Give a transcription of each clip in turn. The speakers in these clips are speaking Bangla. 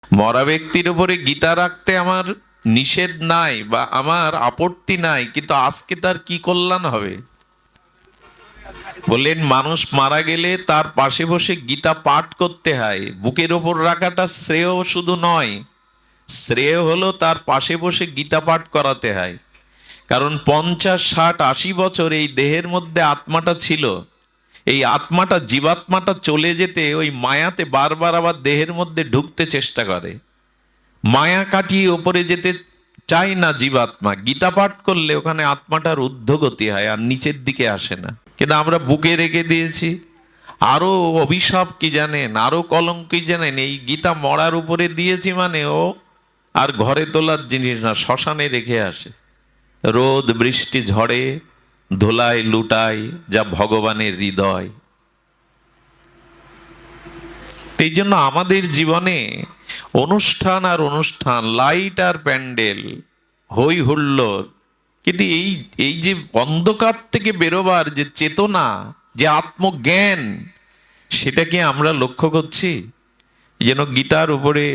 মরা ব্যক্তির উপরে গীতা রাখতে আমার নিষেধ নাই বা আমার আপত্তি নাই, কিন্তু আজকে তার কি কল্যাণ হবে? বললেন মানুষ মারা গেলে তার পাশে বসে গীতা পাঠ করতে হয়। বুকের ওপর রাখাটা শ্রেয় শুধু নয়, শ্রেয় হলো তার পাশে বসে গীতা পাঠ করাতে হয়। কারণ 50, 60, 80 বছর এই দেহের মধ্যে আত্মাটা ছিল। এই আত্মাটা, জীবাত্মাটা চলে যেতে ওই মায়াতে বারবার আবার দেহের মধ্যে ঢুকতে চেষ্টা করে। মায়া কাটিয়ে ওপরে যেতে চায় না জীবাত্মা। গীতা পাঠ করলে ওখানে আত্মাটার ঊর্ধ্বগতি হয়, আর নিচের দিকে আসে না। কিন্তু আমরা বুকে রেখে দিয়েছি। আরো অভিশাপ কি জানেন, আরো কলঙ্ক কি জানেন? এই গীতা মরার উপরে দিয়েছি মানে ও আর ঘরে তোলার জিনিস না, শ্মশানে রেখে আসে। রোদ বৃষ্টি ঝড়ে ধুলায় লুটায় যা ভগবানের হৃদয়। এই জন্য আমাদের জীবনে অনুষ্ঠান আর অনুষ্ঠান, লাইট আর প্যান্ডেল, হই হুল্লোড়, কিন্তু এই এই যে অন্ধকার থেকে বেরোবার যে চেতনা, যে আত্মজ্ঞান, সেটা কি আমরা লক্ষ্য করছি? এই জন্য গীতার উপরে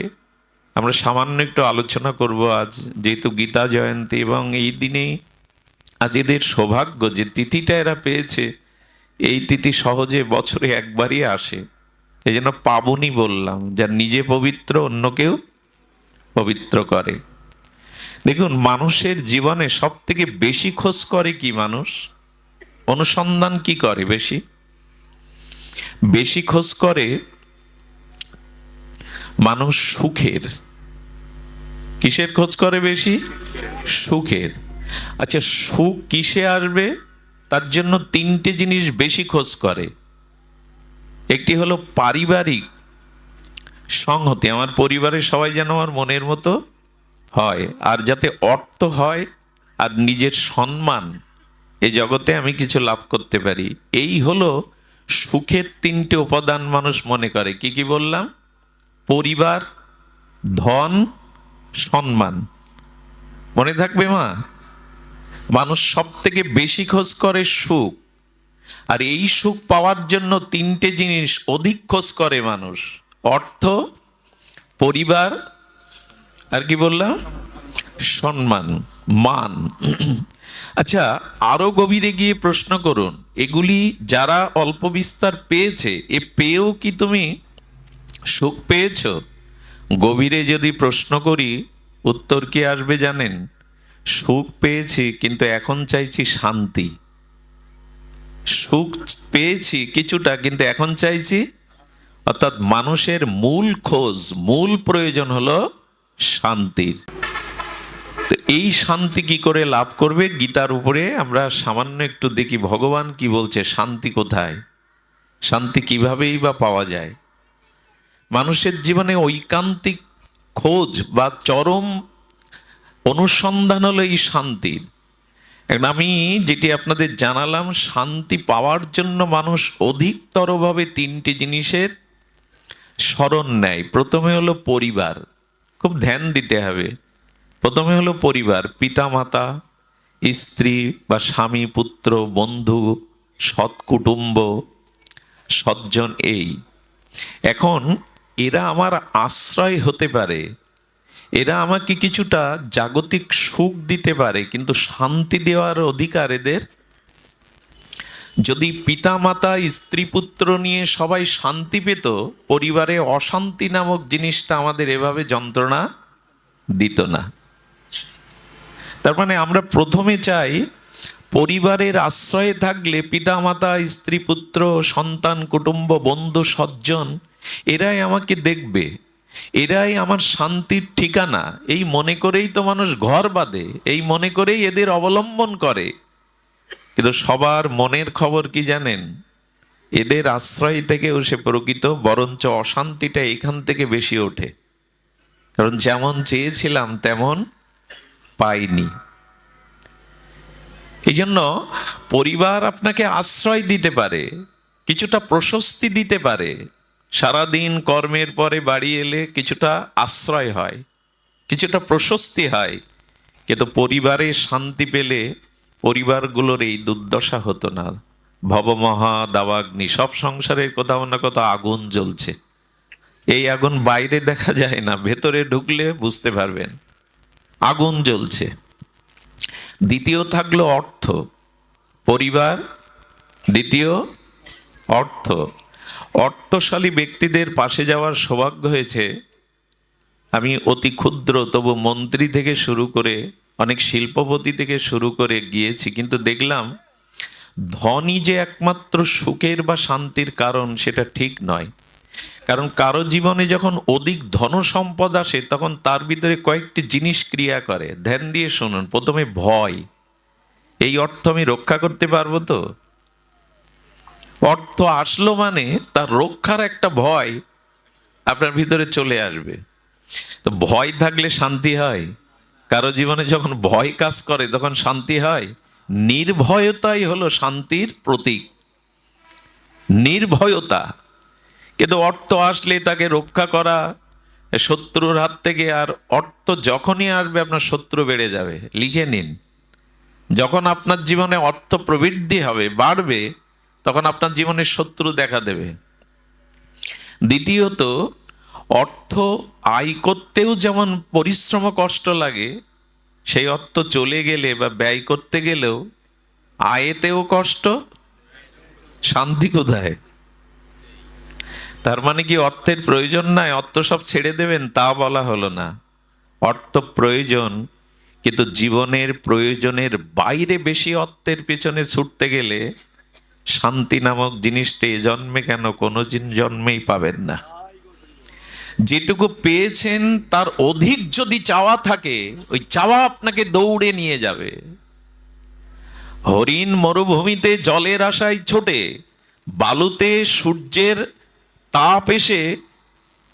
আমরা সামান্য একটু আলোচনা করব আজ, যেহেতু গীতা জয়ন্তী, এবং এই দিনে আজ এদের সৌভাগ্য যে তিথিটা এরা পেয়েছে। এই তিথি সহজে বছরে একবারই আসে, এই জন্য পাবনী বললাম, যার নিজে পবিত্র অন্যকেও পবিত্র করে। দেখুন, মানুষের জীবনে সব থেকে বেশি খোঁজ করে কি মানুষ? অনুসন্ধান কি করে বেশি? বেশি খোঁজ করে মানুষ সুখের। কিসের খোঁজ করে বেশি? সুখের। আচ্ছা, সুখ কিসে আসবে? তার জন্য তিনটে জিনিস বেশি খোঁজ করে। একটি হলো পারিবারিক সংহতি, আমার পরিবারের সবাই যেন আমার মনের মতো হয়, আর যাতে অর্থ হয়, আর নিজের সম্মান, এই জগতে আমি কিছু লাভ করতে পারি। এই হলো সুখের তিনটে উপাদান মানুষ মনে করে। কি কি বললাম? পরিবার, ধন, সম্মান। মনে থাকবে মা? মানুষ সব থেকে বেশি খোঁজ করে সুখ, আর এই সুখ পাওয়ার জন্য তিনটে জিনিস অধিক খোঁজ করে মানুষ: অর্থ, পরিবার, আর কি বললাম? সম্মান, মান। আচ্ছা, আরো গভীরে গিয়ে প্রশ্ন করুন, এগুলি যারা অল্প বিস্তার পেয়েছে, এ পেয়েও কি তুমি সুখ পেয়েছ? গভীরে যদি প্রশ্ন করি, উত্তর কি আসবে জানেন? সুখ পেয়েছি, কিন্তু এখন চাইছি শান্তি। সুখ পেয়েছি কিছুটা, কিন্তু এখন চাইছি, অর্থাৎ মানুষের মূল খোঁজ, মূল প্রয়োজন হলো শান্তির। তো এই শান্তি কি করে লাভ করবে? গীতার উপরে আমরা সামান্য একটু দেখি ভগবান কি বলছে, শান্তি কোথায়, শান্তি কিভাবেই বা পাওয়া যায়। মানুষের জীবনে ঐকান্তিক খোঁজ বা চরম অনুসন্ধান হলো এই শান্তির। এখন আমি যেটি আপনাদের জানালাম, শান্তি পাওয়ার জন্য মানুষ অধিকতরভাবে তিনটি জিনিসের শরণ নেয়। প্রথমে হলো পরিবার, খুব ধ্যান দিতে হবে। প্রথমে হলো পরিবার, পিতা মাতা, স্ত্রী বা স্বামী, পুত্র, বন্ধু, সৎ কুটুম্ব, সজ্জন। এই এখন এরা আমার আশ্রয় হতে পারে, এরা আমাকে কিছুটা জাগতিক সুখ দিতে পারে, কিন্তু শান্তি দেওয়ার অধিকার এদের। যদি পিতা মাতা, স্ত্রী, পুত্র নিয়ে সবাই শান্তি পেত, পরিবারে অশান্তি নামক জিনিসটা আমাদের এভাবে যন্ত্রণা দিত না। তার মানে আমরা প্রথমে চাই পরিবারের আশ্রয়ে থাকলে পিতা মাতা, স্ত্রী, পুত্র, সন্তান, কুটুম্ব, বন্ধু, সজ্জন, এরাই আমাকে দেখবে, এরাই আমার শান্তির ঠিকানা। এই মনে করেই তো মানুষ ঘর বাঁধে, এই মনে করেই এদের অবলম্বন করে। কিন্তু সবার মনের খবর কি জানেন? এদের আশ্রয় থেকেও সে প্রকৃত, বরঞ্চ অশান্তিটা এখান থেকে বেশি ওঠে। কারণ যেমন চেয়েছিলাম তেমন পাইনি। এই জন্য পরিবার আপনাকে আশ্রয় দিতে পারে, কিছুটা প্রশস্তি দিতে পারে। সারাদিন কর্মের পরে বাড়ি এলে কিছুটা আশ্রয় হয়, কিছুটা প্রশস্তি হয়। কিন্তু পরিবারে শান্তি পেলে পরিবারগুলোর এই দুর্দশা হতো না। ভবমহা দাবাগ্নি, সব সংসারের কোথাও না কোথাও আগুন জ্বলছে, এই আগুন বাইরে দেখা যায় না, ভেতরে ঢুকলে বুঝতে পারবেন আগুন জ্বলছে। দ্বিতীয় থাকলো অর্থ, পরিবার। দ্বিতীয় অর্থ। অর্থশালী ব্যক্তিদের পাশে যাওয়ার সৌভাগ্য হয়েছে। আমি অতি ক্ষুদ্র তবু মন্ত্রী থেকে শুরু করে অনেক শিল্পপতি থেকে শুরু করে গিয়েছি, কিন্তু দেখলাম ধনই যে একমাত্র সুখের বা শান্তির কারণ সেটা ঠিক নয়। কারণ কারো জীবনে যখন অধিক ধন সম্পদ আসে তখন তার ভিতরে কয়েকটি জিনিস ক্রিয়া করে। ধ্যান দিয়ে শুনুন। প্রথমে ভয়, এই অর্থ আমি রক্ষা করতে পারবো তো? অর্থ আসলো মানে তার রক্ষার একটা ভয় আপনার ভিতরে চলে আসবে। তো ভয় থাকলে শান্তি হয়? কারো জীবনে যখন ভয় কাজ করে তখন শান্তি হয়? নির্ভয়তাই হলো শান্তির প্রতীক, নির্ভয়তা। কিন্তু অর্থ আসলে তাকে রক্ষা করা শত্রুর হাত থেকে, আর অর্থ যখনই আসবে আপনার শত্রু বেড়ে যাবে। লিখে নিন, যখন আপনার জীবনে অর্থ প্রবৃদ্ধি হবে, বাড়বে, তখন আপনার জীবনে শত্রু দেখা দেবে। দ্বিতীয়ত, অর্থ আয় করতেও যেমন পরিশ্রম কষ্ট লাগে, সেই অর্থ চলে গেলে বা ব্যয় করতে গেলেও আয়েতেও কষ্ট, শান্তি কোথায়? তার মানে কি অর্থের প্রয়োজন নাই, অর্থ সব ছেড়ে দেবেন, তা বলা হলো না। অর্থ প্রয়োজন, কিন্তু জীবনের প্রয়োজনের বাইরে বেশি অর্থের পেছনে ছুটতে গেলে শান্তি নামক জিনিসটা এ জন্মে কেন কোনো জন্মেই পাবেন না। যেটুকু পেয়েছেন তার অধিক যদি চাওয়া থাকে, ওই চাওয়া আপনাকে দৌড়ে নিয়ে যাবে। হরিণ মরুভূমিতে জলের আশায় ছোটে, বালুতে সূর্যের তাপ এসে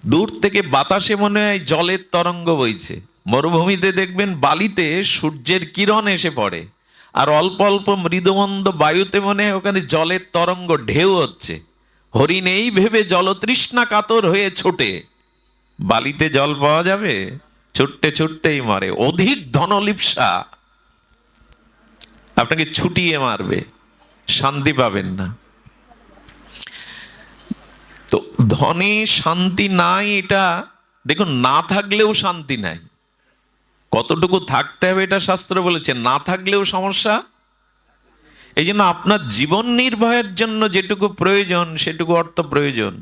দূর থেকে বাতাসে মনে হয় জলের তরঙ্গ বইছে। মরুভূমিতে দেখবেন বালিতে সূর্যের কিরণ এসে পড়ে, আর অল্প অল্প মৃদুমন্দ বায়ুতে মনে হয় ওখানে জলের তরঙ্গ ঢেউ হচ্ছে। হরিণ এই ভেবে জলতৃষ্ণা কাতর হয়ে ছোটে, বালিতে জল পাওয়া যাবে? ছুটতে ছুটতেই মরে। অধিক ধনলিপ্সা আপনাকে ছুটিয়ে মারবে, শান্তি পাবেন না। তো ধনে শান্তি নাই, এটা দেখুন, না থাকলেও শান্তি নাই। কতটুকু থাকতে হবে এটা শাস্ত্র বলেছে, না থাকলেও সমস্যা। এই জন্য আপনার জীবন নির্বাহের জন্য যেটুকু প্রয়োজন সেটুকু অর্থ প্রয়োজন।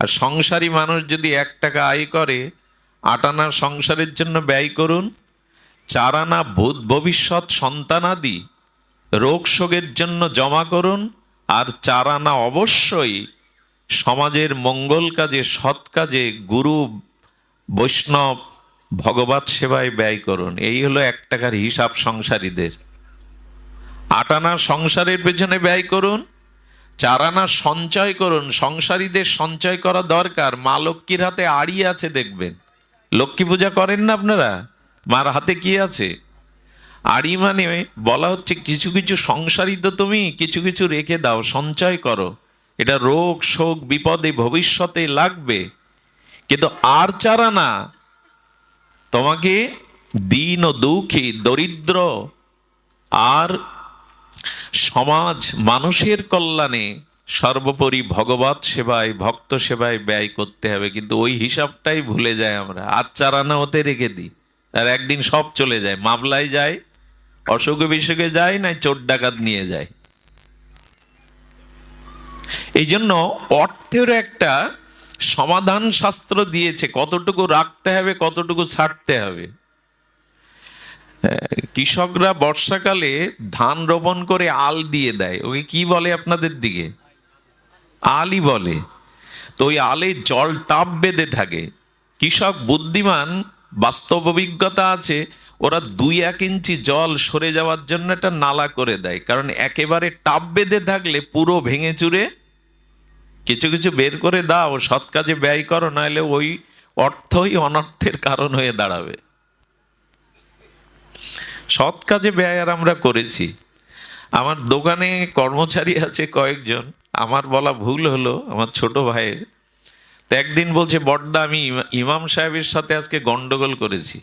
আর সংসারী মানুষ যদি 1 টাকা আয় করে, 8 আনা সংসারের জন্য ব্যয় করুন, 4 আনা ভূত ভবিষ্যৎ সন্তানাদি রোগ শোকের জন্য জমা করুন, আর 4 আনা অবশ্যই সমাজের মঙ্গল কাজে, সৎ কাজে, গুরু বৈষ্ণব ভগবত সেবায় ব্যয় করুন। এই হলো 1 টাকার হিসাব সংসারীদের। 8 আনা সংসারের পেছনে ব্যয় করুন, 4 আনা সঞ্চয় করুন। সংসারীদের সঞ্চয় করা দরকার। মা লক্ষ্মীর হাতে আড়ি আছে, দেখবেন। লক্ষ্মী পূজা করেন না আপনারা? মার হাতে কি আছে? আড়ি। মানে বলা হচ্ছে কিছু কিছু সংসারী তো তুমি কিছু কিছু রেখে দাও, সঞ্চয় করো, এটা রোগ শোক বিপদে ভবিষ্যতে লাগবে। কিন্তু আর 4 আনা তোমাকে দীন ও দুঃখী, দরিদ্র আর সমাজ মানুষের কল্যাণে, সর্বোপরি ভগবত সেবায়, ভক্ত সেবায় ব্যয় করতে হবে। কিন্তু ওই হিসাবটাই ভুলে যায় আমরা। আর 4 আনা ওতে রেখে দিই, আর একদিন সব চলে যায়। মামলায় যায়, অসুখে বিসুখে যায়, না চোর ডাকাত নিয়ে যায়। এই জন্য অর্থের একটা সমাধান শাস্ত্র দিয়েছে, কতটুকু রাখতে হবে, কতটুকু ছাড়তে হবে। কৃষকরা বর্ষাকালে ধান রোপণ করে আল দিয়ে দেয়, ওকে কি বলে আপনাদের দিকে? আলই বলে। তো ওই আলে জল টাপ বেঁধে থাকে। কৃষক বুদ্ধিমান, বাস্তব অভিজ্ঞতা আছে, ওরা 2-1 ইঞ্চি জল সরে যাওয়ার জন্য একটা নালা করে দেয়। কারণ একেবারে টাপ বেঁধে থাকলে পুরো ভেঙে চুরে কিছু কিছু বের করে দাও, সৎ কাজে ব্যয় করো, নাহলে ওই অর্থই অনর্থের কারণ হয়ে দাঁড়াবে। সৎ কাজে ব্যয় আর আমরা করেছি। আমার দোকানে কর্মচারী আছে কয়েকজন, আমার বলা ভুল হলো, আমার ছোট ভাইয়ের। তো একদিন বলছে, বড়দা আমি ইমাম সাহেবের সাথে আজকে গন্ডগোল করেছি।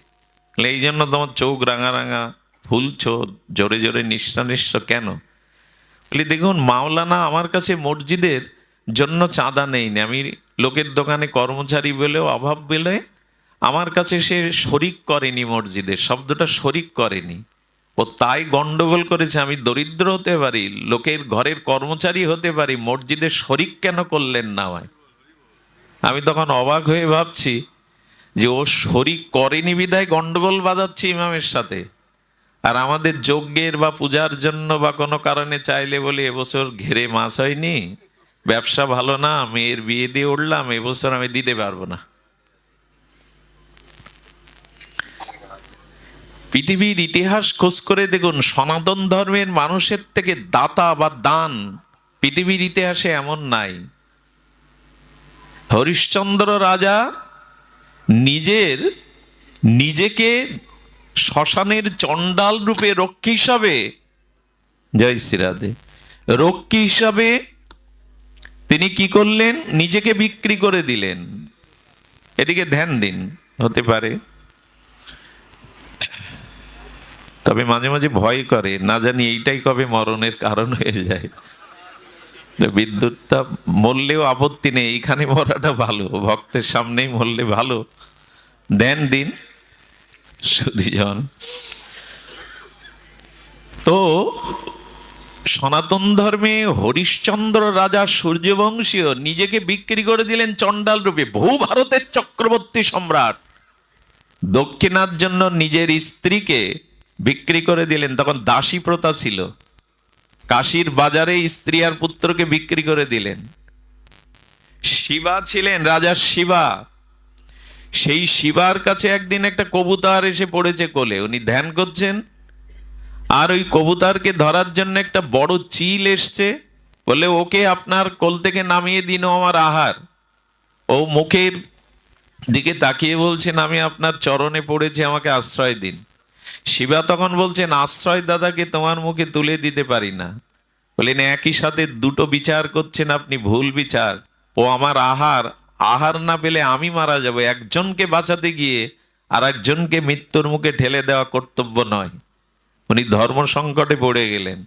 এই জন্য তোমার চোখ রাঙা রাঙা, ফুলছো, জোরে জোরে নিঃশ্বাস নিঃশ্বাস কেন? বলি দেখুন, মাওলানা আমার কাছে মসজিদের জন্য চাঁদা নেই, আমি লোকের দোকানে কর্মচারী বলেও অভাব বলে আমার কাছে সে শরিক করেনি, মসজিদে শব্দটা শরিক করেনি, ও তাই গন্ডগোল করেছে। আমি দরিদ্র হতে পারি, লোকের ঘরের কর্মচারী হতে পারি, মসজিদে শরিক কেন করলেন না হয়? আমি তখন অবাক হয়ে ভাবছি যে ও শরিক করেনি বিধায় গন্ডগোল বাঁধাচ্ছে ইমামের সাথে, আর আমাদের যজ্ঞের বা পূজার জন্য বা কোনো কারণে চাইলে বলে এবছর ঘেরে মাছ হয়নি, ব্যবসা ভালো না, মেয়ের বিয়ে দিয়ে উঠলাম, এবছর আমি দিতে পারবো না। পৃথিবীর ইতিহাস খোঁজ করে দেখুন, সনাতন ধর্মের মানুষের থেকে দাতা বা দান পৃথিবীর ইতিহাসে এমন নাই। হরিশ্চন্দ্র রাজা নিজেকে শ্মশানের চণ্ডাল রূপে রক্ষী হিসাবে, জয় শ্রীরাধে, রক্ষী হিসাবে তিনি কি করলেন? নিজেকে বিক্রি করে দিলেন। এদিকে ধ্যান দিন। হতে পারে, তবে মাঝে মাঝে ভয় করে, না জানি এইটাই কবে মরণের কারণ হয়ে যায়। বিদ্যুৎটা মরলেও আপত্তি নেই, এইখানে মরাটা ভালো, ভক্তের সামনেই মরলে ভালো। ধ্যান দিন সুধীজন। তো সনাতন ধর্মে হরিশ্চন্দ্র রাজা সূর্যবংশীয় নিজেকে বিক্রি করে দিলেন চণ্ডাল রূপে। বহু ভারতের চক্রবর্তী সম্রাট দক্ষিণার জন্য নিজের স্ত্রীকে বিক্রি করে দিলেন। তখন দাসী প্রথা ছিল, কাশীর বাজারে স্ত্রী আর পুত্রকে বিক্রি করে দিলেন। শিবা ছিলেন, রাজা শিবা, সেই শিবার কাছে একদিন একটা কবুতর এসে পড়েছে কোলে, উনি ধ্যান করছেন, আর ওই কবুতরকে ধরার জন্য একটা বড় চিল এসছে, বলে ওকে আপনার কোল থেকে নামিয়ে দিন, আমার আহার। ও মুখের দিকে তাকিয়ে বলছেন, আমি আপনার চরণে পড়েছি, আমাকে আশ্রয় দিন। শিবা তখন বলছেন, আশ্রয় দাদাকে তোমার মুখে তুলে দিতে পারি না। বললেন, একই সাথে দুটো বিচার করছেন আপনি, ভুল বিচার। ও আমার আহার না পেলে আমি মারা যাব, একজনকে বাঁচাতে গিয়ে আর একজনকে মৃত্যুর মুখে ঠেলে দেওয়া কর্তব্য নয়। উনি ধর্ম সংকটে পড়ে গেলেন।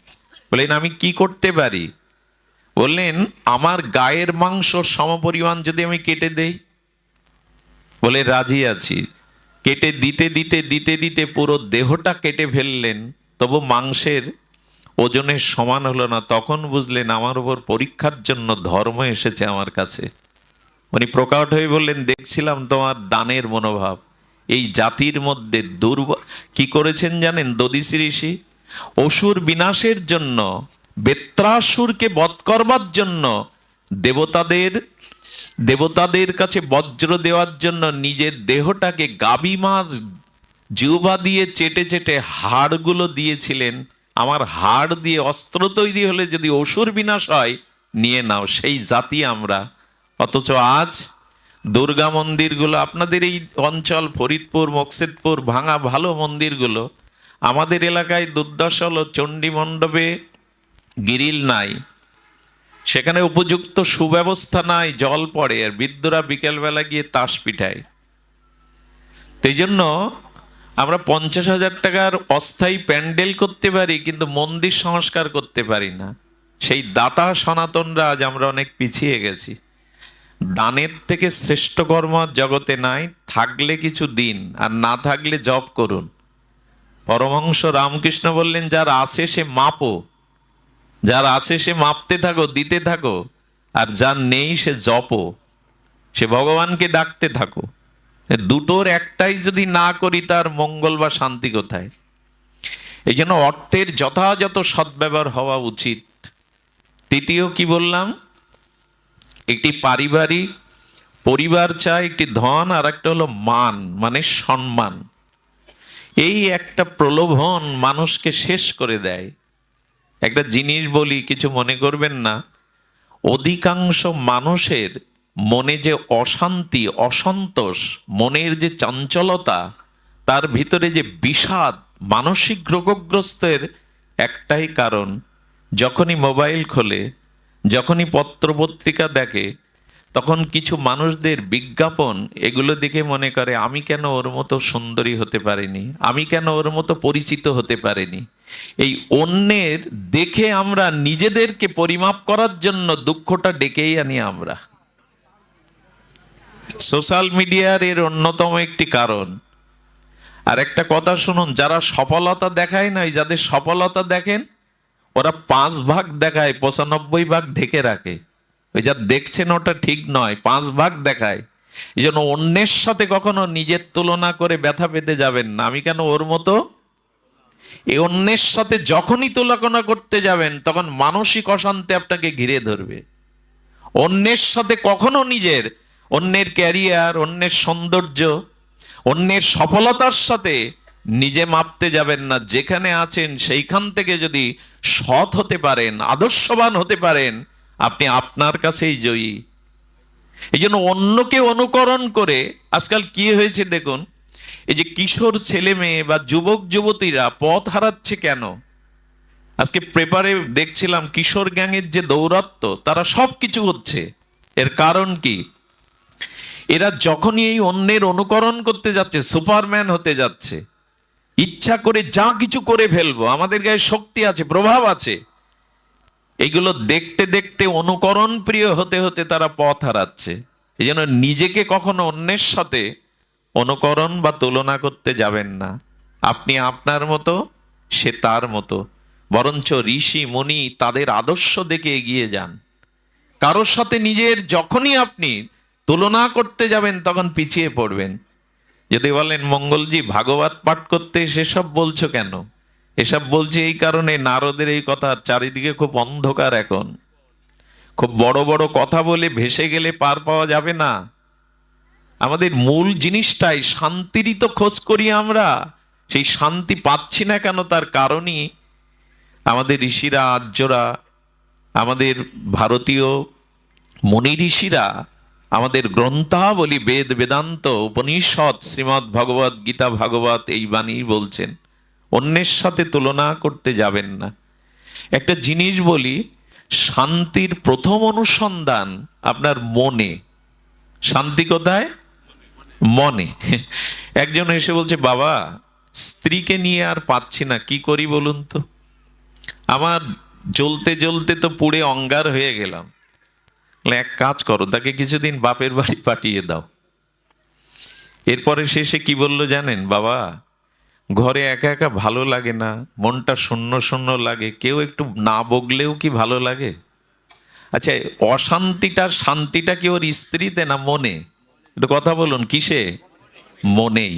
বললেন, আমি কি করতে পারি? বললেন, আমার গায়ের মাংস সমপরিমাণ যদি আমি কেটে দেই। বলে, রাজি আছি। কেটে দিতে দিতে দিতে দিতে পুরো দেহটা কেটে ফেললেন, তবু মাংসের ওজনের সমান হলো না। তখন বুঝলেন আমার উপর পরীক্ষার জন্য ধর্ম এসেছে আমার কাছে। উনি প্রকট হয়ে বললেন, দেখছিলাম তোমার দানের মনোভাব। এই জাতির মধ্যে কি করেছেন জানেন? দদিসি ঋষি অসুর বিনাশের জন্য, বেত্রাসুরকে বধ করবার জন্য, দেবতাদের কাছে বজ্র দেওয়ার জন্য নিজের দেহটাকে গাভী মার জিহ্বা দিয়ে চেটে চেটে হাড়গুলো দিয়েছিলেন। আমার হাড় দিয়ে অস্ত্র তৈরি হলে যদি অসুর বিনাশ হয়, নিয়ে নাও। সেই জাতি আমরা। অথচ আজ দুর্গা মন্দিরগুলো, আপনাদের এই অঞ্চল ফরিদপুর, মকসেদপুর, ভাঙা ভালো মন্দিরগুলো, আমাদের এলাকায় দুর্দশা হলো চণ্ডী মণ্ডপে গ্রিল নাই, সেখানে উপযুক্ত সুব্যবস্থা নাই, জল পড়ে, আর বৃদ্ধরা বিকেলবেলা গিয়ে তাস পিঠায়। এই জন্য আমরা 50,000 টাকার অস্থায়ী প্যান্ডেল করতে পারি, কিন্তু মন্দির সংস্কার করতে পারি না। সেই দাতা সনাতনরা আজ আমরা অনেক পিছিয়ে গেছি। দানের থেকে শ্রেষ্ঠ কর্ম জগতে নাই। থাকলে কিছু দিন, আর না থাকলে জপ করুন। পরমহংস রামকৃষ্ণ বললেন, যার আছে সে মাপো, যার আছে সে মাপতে থাকো, দিতে থাকো, আর যার নেই সে জপো, সে ভগবানকে ডাকতে থাকো। দুটোর একটাই যদি না করি, তার মঙ্গল বা শান্তি কোথায়? এই জন্য অর্থের যথাযথ সদ্ব্যবহার হওয়া উচিত। তৃতীয় কি বললাম? একটি পরিবার চাই, একটি ধন, আর একটা হলো মান, মানে সম্মান। এই একটা প্রলোভন মানুষকে শেষ করে দেয়। একটা জিনিস বলি, কিছু মনে করবেন না, অধিকাংশ মানুষের মনে যে অশান্তি, অসন্তোষ, মনের যে চঞ্চলতা, তার ভিতরে যে বিষাদ, মানসিক রোগগ্রস্তের একটাই কারণ, যখনই মোবাইল খোলে, যখনই পত্রপত্রিকা দেখে, তখন কিছু মানুষদের বিজ্ঞাপন, এগুলো দেখে মনে করে, আমি কেন ওর মতো সুন্দরী হতে পারিনি, আমি কেন ওর মতো পরিচিত হতে পারিনি। এই অন্যের দেখে আমরা নিজেদেরকে পরিমাপ করার জন্য দুঃখটা ডেকেই আনি আমরা। সোশ্যাল মিডিয়ার এর অন্যতম একটি কারণ। আর একটা কথা শুনুন, যারা সফলতা দেখায় না, যাদের সফলতা দেখেন, ওরা 5 ভাগ দেখায়, 95 ভাগ ঢেকে রাখে। ওই যা দেখছেন ওটা ঠিক নয়, 5 ভাগ দেখায়। এই জন্য অন্যের সাথে কখনো নিজের তুলনা করে ব্যথা পেতে যাবেন না, আমি কেন ওর মতো। এই অন্যের সাথে যখনই তুলনা করতে যাবেন, তখন মানসিক অশান্তি আপনাকে ঘিরে ধরবে। অন্যের সাথে কখনো নিজের, অন্যের ক্যারিয়ার, অন্যের সৌন্দর্য, অন্যের সফলতার সাথে নিজে মাপতে যাবেন না। যেখানে আছেন সেইখান থেকে যদি সৎ হতে পারেন, আদর্শবান হতে পারেন, আপনি আপনার কাছেই জয়ী। এই জন্য অন্যকে অনুকরণ করে আজকাল কি হয়েছে দেখুন, এই যে কিশোর ছেলে মেয়ে বা যুবক যুবতীরা পথ হারাচ্ছে কেন? আজকে পেপারে দেখছিলাম কিশোর গ্যাংয়ের যে দৌরাত্ম্য, তারা সবকিছু হচ্ছে। এর কারণ কি? এরা যখনই এই অন্যের অনুকরণ করতে যাচ্ছে, সুপারম্যান হতে যাচ্ছে, ইচ্ছা করে যা কিছু করে ফেলবো, আমাদের গায়ে শক্তি আছে, প্রভাব আছে, এইগুলো দেখতে দেখতে অনুকরণ প্রিয় হতে হতে তারা পথ হারাচ্ছে। এই জন্য নিজেকে কখনো অন্যের সাথে অনুকরণ বা তুলনা করতে যাবেন না। আপনি আপনার মতো, সে তার মতো। বরঞ্চ ঋষি মুনি তাদের আদর্শ দেখে এগিয়ে যান। কারোর সাথে নিজের যখনই আপনি তুলনা করতে যাবেন, তখন পিছিয়ে পড়বেন। যদি বলেন মঙ্গলজি ভাগবত পাঠ করতে সেসব বলছো কেন? এসব বলছে এই কারণে, নারদের এই কথা, চারিদিকে খুব অন্ধকার এখন, খুব বড় বড় কথা বলে ভেসে গেলে পার পাওয়া যাবে না। আমাদের মূল জিনিসটাই শান্তিরই তো খোঁজ করি আমরা। সেই শান্তি পাচ্ছি না কেন? তার কারণই আমাদের ঋষিরা, আর্যরা, আমাদের ভারতীয় মুনি ঋষিরা আমাদের গ্রন্থাবলী, বেদ, বেদান্ত, উপনিষদ, শ্রীমদ্ ভগবত গীতা, ভাগবত এই বাণী বলছেন, অন্যের সাথে তুলনা করতে যাবেন না। একটা জিনিস বলি, শান্তির প্রথম অনুসন্ধান আপনার মনে। শান্তি কোথায়? মনে। একজন এসে বলছে, বাবা স্ত্রীকে নিয়ে আর পাচ্ছি না, কি করি বলুন তো? আমার জ্বলতে জ্বলতে তো পুড়ে অঙ্গার হয়ে গেলাম। এক কাজ করো, তাকে কিছুদিন বাপের বাড়ি পাঠিয়ে দাও। এরপরে শেষে কি বললো জানেন? বাবা ঘরে একা একা ভালো লাগে না, মনটা শূন্য শূন্য লাগে, কেউ একটু না বগলেও কি ভালো লাগে? আচ্ছা, অশান্তিটা, শান্তিটা কি ওর স্ত্রীতে না মনে? একটু কথা বলুন, কিসে? মনেই।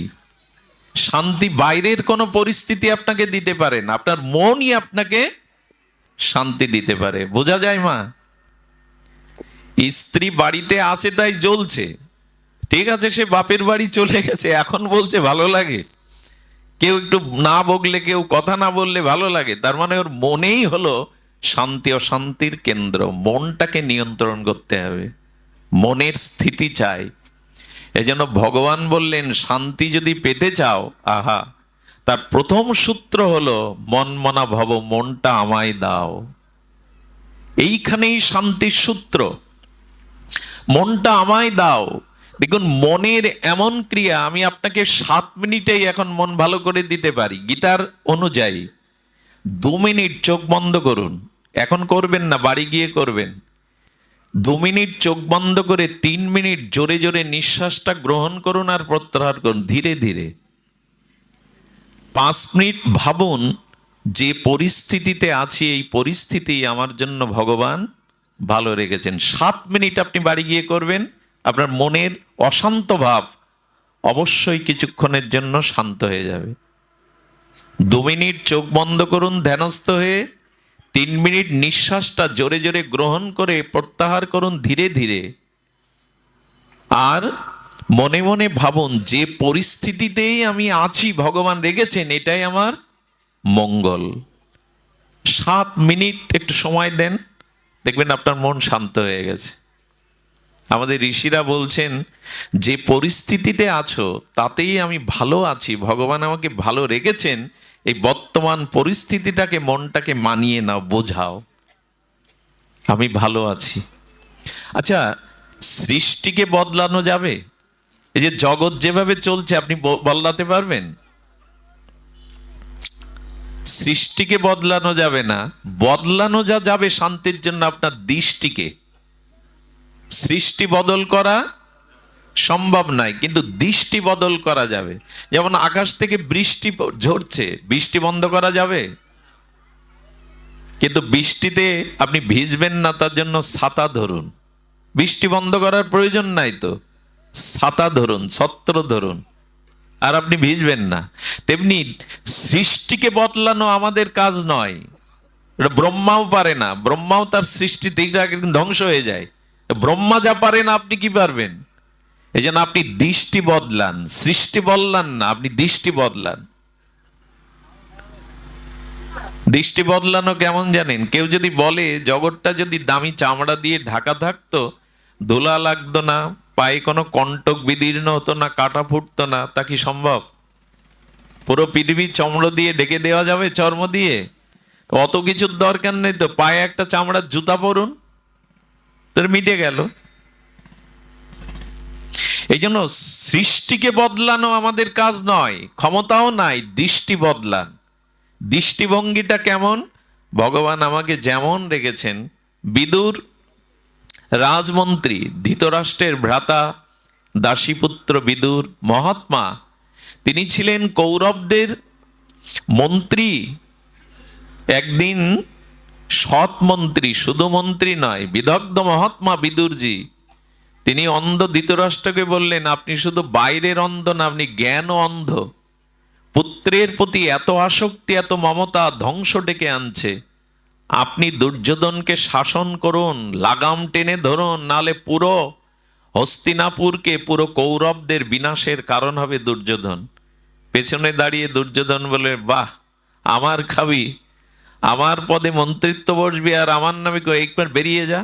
শান্তি বাইরের কোনো পরিস্থিতি আপনাকে দিতে পারে না, আপনার মনই আপনাকে শান্তি দিতে পারে। বোঝা যায় মা? স্ত্রী বাড়িতে আসে তাই জ্বলছে, ঠিক আছে, সে বাপের বাড়ি চলে গেছে, এখন বলছে ভালো লাগে। কেউ একটু না বগলে, কেউ কথা না বললে ভালো লাগে, তার মানে ওর মনেই হলো শান্তি অশান্তির কেন্দ্র। মনটাকে নিয়ন্ত্রণ করতে হবে, মনের স্থিতি চাই। এজন্য ভগবান বললেন, শান্তি যদি পেতে চাও, আহা, তার প্রথম সূত্র হলো মন মনা ভব, মনটা আমায় দাও। এইখানেই শান্তির সূত্র, মনটা আমায় দাও। দেখুন মনের এমন ক্রিয়া, আমি আপনাকে 7 মিনিটেই এখন মন ভালো করে দিতে পারি গীতার অনুযায়ী। 2 মিনিট চোখ বন্ধ করুন, এখন করবেন না, বাড়ি গিয়ে করবেন। 2 মিনিট চোখ বন্ধ করে 3 মিনিট জোরে জোরে নিঃশ্বাসটা গ্রহণ করুন আর প্রত্যাহার করুন ধীরে ধীরে। 5 মিনিট ভাবুন, যে পরিস্থিতিতে আছি এই পরিস্থিতি আমার জন্য ভগবান ভালো রেখেছেন। 7 মিনিট আপনি বাড়ি গিয়ে করবেন, আপনার মনের অশান্ত ভাব অবশ্যই কিছুক্ষণের জন্য শান্ত হয়ে যাবে। 2 মিনিট চোখ বন্ধ করুন ধ্যানস্থ হয়ে, 3 মিনিট নিঃশ্বাসটা জোরে জোরে গ্রহণ করে প্রত্যাহার করুন ধীরে ধীরে। আর মনে মনে ভাবুন, যে পরিস্থিতিতেই আমি আছি ভগবান রেখেছেন, এটাই আমার মঙ্গল। 7 মিনিট একটু সময় দেন, দেখবেন আপনার মন শান্ত হয়ে গেছে। আমাদের ঋষিরা বলছেন, যে পরিস্থিতিতে আছো তাতেই আমি ভালো আছি, ভগবান আমাকে ভালো রেখেছেন, এই বর্তমান পরিস্থিতিটাকে, মনটাকে মানিয়ে নাও, বোঝাও আমি ভালো আছি। আচ্ছা, সৃষ্টিকে বদলানো যাবে? এই যে জগৎ যেভাবে চলছে আপনি বদলাতে পারবেন? সৃষ্টিকে বদলানো যাবে না, বদলানো যা যাবে শান্তির জন্য আপনার দৃষ্টিকে। সৃষ্টি বদল করা সম্ভব নয়, কিন্তু দৃষ্টি বদল করা যাবে। যেমন আকাশ থেকে বৃষ্টি ঝরছে, বৃষ্টি বন্ধ করা যাবে? কিন্তু বৃষ্টিতে আপনি ভিজবেন না, তার জন্য ছাতা ধরুন। বৃষ্টি বন্ধ করার প্রয়োজন নাই তো, ছাতা ধরুন, ছত্র ধরুন, আর আপনি ভিজবেন না। তেমনি সৃষ্টিকে বদলানো আমাদের কাজ নয়, এটা ব্রহ্মাও পারে না। ব্রহ্মাও তার সৃষ্টি থেকে ধ্বংস হয়ে যায়। ব্রহ্মা যা পারে না, আপনি কি পারবেন? এই জন্য আপনি দৃষ্টি বদলান, সৃষ্টি বদলান না, আপনি দৃষ্টি বদলান। দৃষ্টি বদলানো কেমন জানেন? কেউ যদি বলে জগৎটা যদি দামি চামড়া দিয়ে ঢাকা থাকতো, ধুলা লাগতো না, পায়ে কোনো কণ্টক বিদীর্ণ হতো না, কাটা ফুটতো না, তা কি সম্ভব? পুরো পৃথিবী চমড়া দিয়ে ঢেকে দেওয়া যাবে, চর্ম দিয়ে? অত কিছুর দরকার নেই তো, পায়ে একটা চামড়ার জুতা পরুন, তোর মিটে গেল। এই জন্য সৃষ্টিকে বদলানো আমাদের কাজ নয়, ক্ষমতাও নাই। দৃষ্টি বদলান। দৃষ্টিভঙ্গিটা কেমন? ভগবান আমাকে যেমন রেখেছেন। বিদুর রাজমন্ত্রী, ধৃতরাষ্ট্রের ভ্রাতা, দাসীপুত্র বিদুর মহাত্মা, তিনি ছিলেন কৌরবদের মন্ত্রী। একদিন সৎ মন্ত্রী, শুধু মন্ত্রী নয়, বিদগ্ধ মহাত্মা বিদুরজি, তিনি অন্ধ ধৃতরাষ্ট্রকে বললেন, আপনি শুধু বাইরের অন্ধ না, আপনি জ্ঞানও অন্ধ। পুত্রের প্রতি এত আসক্তি, এত মমতা ধ্বংস ডেকে আনছে। আপনি দুর্যোধনকে শাসন করুন, লাগাম টেনে ধরুন, নালে পুরো হস্তিনাপুরকে, পুরো কৌরবদের বিনাশের কারণ হবে দুর্যোধন। পেছনে দাঁড়িয়ে দুর্যোধন বলে, বাহ, আমার খাবি, আমার পদে মন্ত্রিত্ব বসবি, আর আমার নামে একবার বেরিয়ে যা,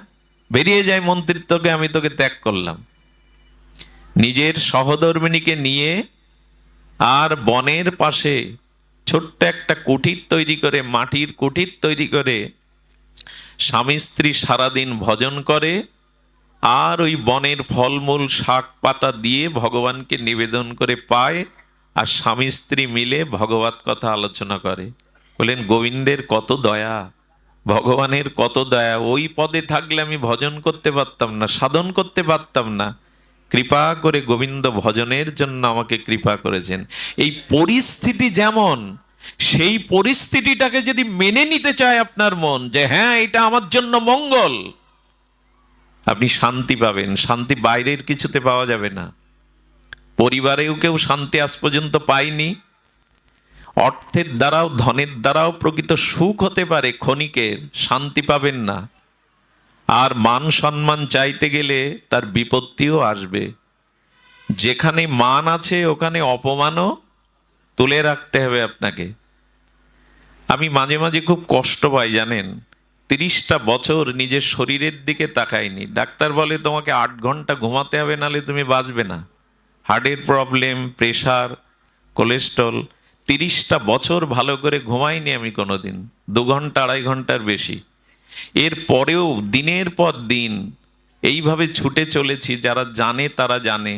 বেরিয়ে যায় মন্ত্রিত্বকে, আমি তোকে ত্যাগ করলাম। নিজের সহধর্মিণীকে নিয়ে আর বনের পাশে ছোট্ট একটা কুঠির তৈরি করে, মাটির কুঠির তৈরি করে, স্বামী স্ত্রী সারাদিন ভজন করে, আর ওই বনের ফলমূল শাক পাতা দিয়ে ভগবানকে নিবেদন করে পায়, আর স্বামী স্ত্রী মিলে ভগবত কথা আলোচনা করে। বলেন, গোবিন্দের কত দয়া, ভগবানের কত দয়া। ওই পদে থাকলে আমি ভজন করতে পারতাম না, সাধন করতে পারতাম না। কৃপা করে গোবিন্দ ভজনের জন্য আমাকে কৃপা করেছেন। এই পরিস্থিতি যেমন, সেই পরিস্থিতিটাকে যদি মেনে নিতে চায় আপনার মন, যে হ্যাঁ, এটা আমার জন্য মঙ্গল, আপনি শান্তি পাবেন। শান্তি বাইরের কিছুতে পাওয়া যাবে না। পরিবারেও কেউ শান্তি আজ পর্যন্ত পায়নি। অর্থের দ্বারাও, ধনের দ্বারাও প্রকৃত সুখ হতে পারে ক্ষণিকের, শান্তি পাবেন না। আর মান সম্মান চাইতে গেলে তার বিপত্তিও আসবে। যেখানে মান আছে ওখানে অপমানও তুলে রাখতে হবে আপনাকে। আমি মাঝে মাঝে খুব কষ্ট পাই জানেন। 30টা বছর নিজের শরীরের দিকে তাকাইনি। ডাক্তার বলে তোমাকে 8 ঘন্টা ঘুমাতে হবে, নাহলে তুমি বাঁচবে না। হার্টের প্রবলেম, প্রেশার, কোলেস্ট্রল। 30টা বছর ভালো করে ঘুমাইনি আমি কোনোদিন, 2 ঘন্টা 2.5 ঘন্টার বেশি। এর পরেও দিনের পর দিন এইভাবে ছুটে চলেছি। যারা জানে তারা জানে,